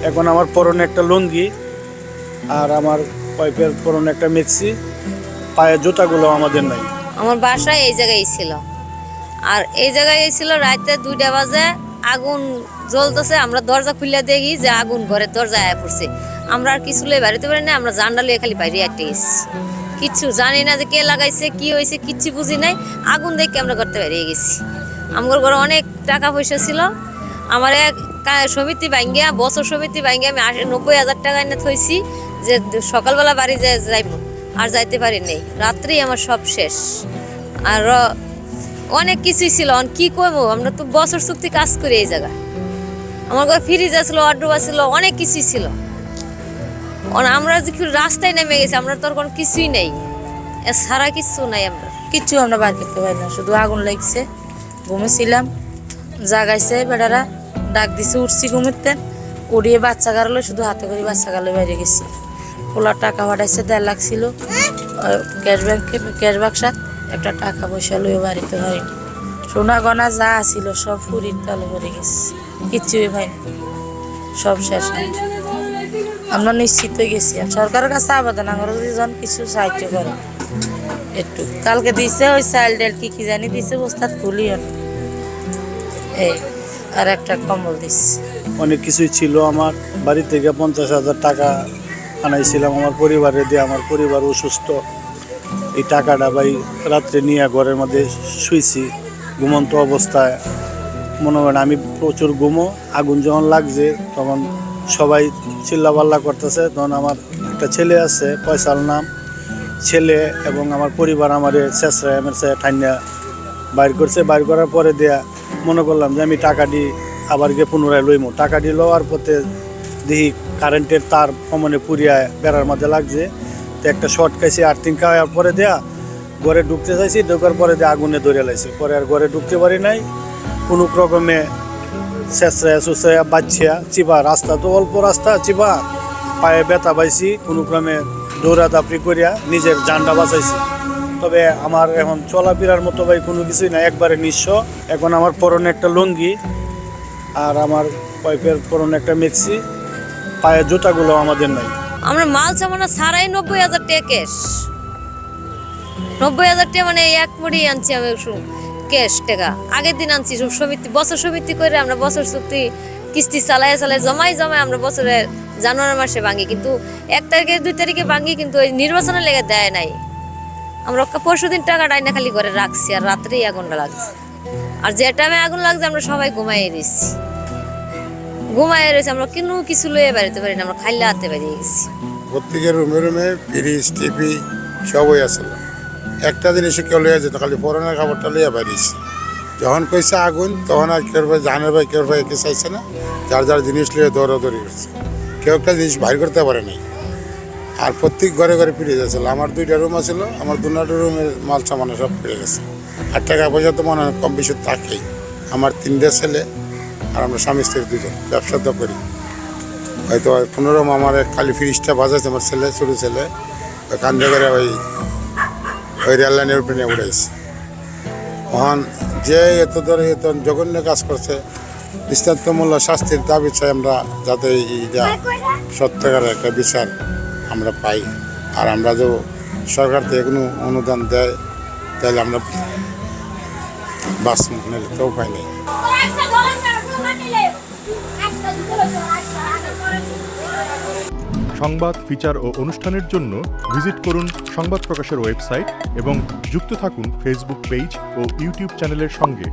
এখন আমার পরনে একটা লুঙ্গি আর আমার ওয়াইফের পরনে একটা মেক্সি, পায়ের জুতাগুলো আমাদের নাই। আমার বাসা এই জায়গায় ছিল, আর এই জায়গায় ছিল রাতে 2টা বাজে আগুন জ্বলতেছে। আমরা দরজা খুলে দেখি যে আগুন ঘরের দরজায় আয়া পড়ছে। আমরা আর কিছু লই বাড়িতে পারি না, আমরা জানলা লইয়ে খালি বাইরে একটা গেছি। কিচ্ছু জানি না যে কে লাগাইছে কি হয়েছে, কিচ্ছু বুঝি নাই। আগুন দেখে আমরা করতে বেরিয়ে গেছি। আমার ঘরে অনেক টাকা পয়সা ছিল। আমার এক সমিতি ভাঙ্গিয়া, বছর সমিতি ভাঙ্গিয়া আমি 90,000 টাকা এনে থইছি যে সকালবেলা বাড়ি যাইব, আর যাইতে পারি নেই। রাত্রেই আমার সব শেষ। আর অনেক কিছুই ছিল, কি করবো, আমরা তো বছর চুক্তি কাজ করি এই জায়গায়। আমার ঘরে ফ্রিজ ছিল, ওয়ার্ডরোব ছিল, অনেক কিছুই ছিল। আমরা যে রাস্তায় নেমে গেছি, আমরা তো কোনো কিছুই নেই, সারা কিছু নাই। আমরা কিচ্ছু আমরা বার করতে পারি না, শুধু আগুন লাগছে। ঘুমেছিলাম, জাগাইছে বেড়ারা, ডাক দিছে, উঠছি ঘুমেতে, উড়িয়ে বাচ্চা গাড়লো, শুধু হাতে করে বাচ্চা গাড়লে বাইরে গেছি। ওলা টাকা পাঠাইছে 1.5 লাখ ছিল ক্যাশ বাক্সাত, একটা টাকা পয়সা লইও বাড়িতে পারিনি। সোনা গনা যা ছিল সব ফুরির তলে পড়ে গেছে, কিচ্ছুই পাইনি, সব শেষ। আমরা নিশ্চিত হয়ে গেছি। আর সরকারের কাছে আবেদন, আমরা যদি কিছু সাহায্য করে একটু। কালকে দিছে ওই চাল ডাল কি জানি দিছে, বস্তা খুলিও না, এই আর একটা কম্বল দিচ্ছে। অনেক কিছুই ছিল আমার বাড়ি থেকে। 50,000 টাকা আনাইছিলাম আমার পরিবারে দিয়ে। আমার পরিবার অসুস্থ, এই টাকাটা ভাই রাত্রে নিয়ে ঘরের মধ্যে শুইছি ঘুমন্ত অবস্থায়। মনে করেন আমি প্রচুর ঘুমো। আগুন যখন লাগছে তখন সবাই চিল্লাপাল্লা করতেছে। তখন আমার একটা ছেলে আছে, ফয়সাল নাম, ছেলে এবং আমার পরিবার আমার শেষরায় আমার ঠান্ডা বাইর করছে। বাইর করার পরে দেয়া মনে করলাম যে আমি টাকা দিই আবার গিয়ে পুনরায় লইমো। টাকা দিয়ে লওয়ার পথে দেখি কারেন্টের তার কমনে পুরিয়ায় বেড়ার মধ্যে লাগছে। তো একটা শর্ট খাইছি, আর্থিং খাওয়ার পরে দেয়া ঘরে ঢুকতে চাইছি, ঢোকার পরে দেয়া আগুনে ধরে লাইছে। পরে আর ঘরে ঢুকতে পারি নাই। কোনো রকমে শেষরায় সুসরাইয়া বাচ্চা চিপা, রাস্তা তো অল্প রাস্তা, চিপা পায়ে ব্যথা পাইছি। কোনো ক্রমে দৌড়াদাপড়ি করিয়া নিজের জানটা বাঁচাইছি। তবে আমার এখন চলাফেরার মতো ভাই কোনো কিছুই না, একবারে নিঃস্ব। এখন আমার পরনে একটা লুঙ্গি আর আমার ওয়াইফের পরনে একটা মেক্সি, পায়ের জুতাগুলো আমাদের নাই। আমরা মাল সামানা ছাড়াই 90,000 টাকা ক্যাশ। 90,000 টাকা মানে 1 মুড়ি আনছি আমি ক্যাশ টাকা। আগের দিন আনছি সমিতি, বছর সমিতি করে আমরা বছর চুক্তি কিস্তি চালায় জমাই আমরা বছরের জানুয়ারি মাসে ভাঙি, কিন্তু 1 তারিখে 2 তারিখে ভাঙি, কিন্তু ওই নির্বাচনের লেগে দেয় নাই। আমরা পরশুদিন টাকা ডাইনা খালি ঘরে রাখছি, আর রাত্রেই আগুনটা লাগছে। আর যে টাইমে আগুন লাগছে আমরা সবাই ঘুমাইয়ে রয়েছি। আমরা কোনো কিছু লইয়ে বেরোতে পারি না, আমরা খাইলে হাতে বেরিয়ে গেছি। প্রত্যেকের রুমে রুমে ফ্রিজ টিভি সবই আসলো। একটা জিনিসে কেউ লইয়া যেত, খালি পরনের খাবারটা লইয়া বেরিয়েছে। যখন কইছে আগুন তখন আর কেউ ভাই জানে ভাই কেউ ভাই একে চাইছে না, যার যার জিনিস লিয়ে দৌড়াদৌড়ি করছে। কেউ একটা জিনিস বাইর করতে পারে নাই। আর প্রত্যেক ঘরে ঘরে ফিরে যাচ্ছিল। আমার 2টা রুম আছিল, আমার 2টা রুমের মাল সামানে সব ফিরে গেছে। আর টাকা পয়সা তো মনে হয় কম বেশি থাকেই। আমার 3টা ছেলে আর আমরা স্বামী স্ত্রী 2জন ব্যবসা তো করি। হয়তো 15 আমার খালি ফ্রিজটা বাজাচ্ছে আমার ছেলে, ছোটো ছেলে কান্দে করে ওই রেল লাইনের উপরে উড়াইছে। তখন যে এত ধরে এত জঘন্য কাজ করছে, দৃষ্টান্তমূলক শাস্তির দাবি চাই আমরা, যাতে এইটা সত্যিকারের একটা বিচার আমরা পাই। আর আমরা যে সরকার থেকে কোনো অনুদান দেয় তাহলে আমরা বাস নিলে তো উপায় নেই। সংবাদ, ফিচার ও অনুষ্ঠানের জন্য ভিজিট করুন সংবাদ প্রকাশের ওয়েবসাইট এবং যুক্ত থাকুন ফেসবুক পেজ ও ইউটিউব চ্যানেলের সঙ্গে।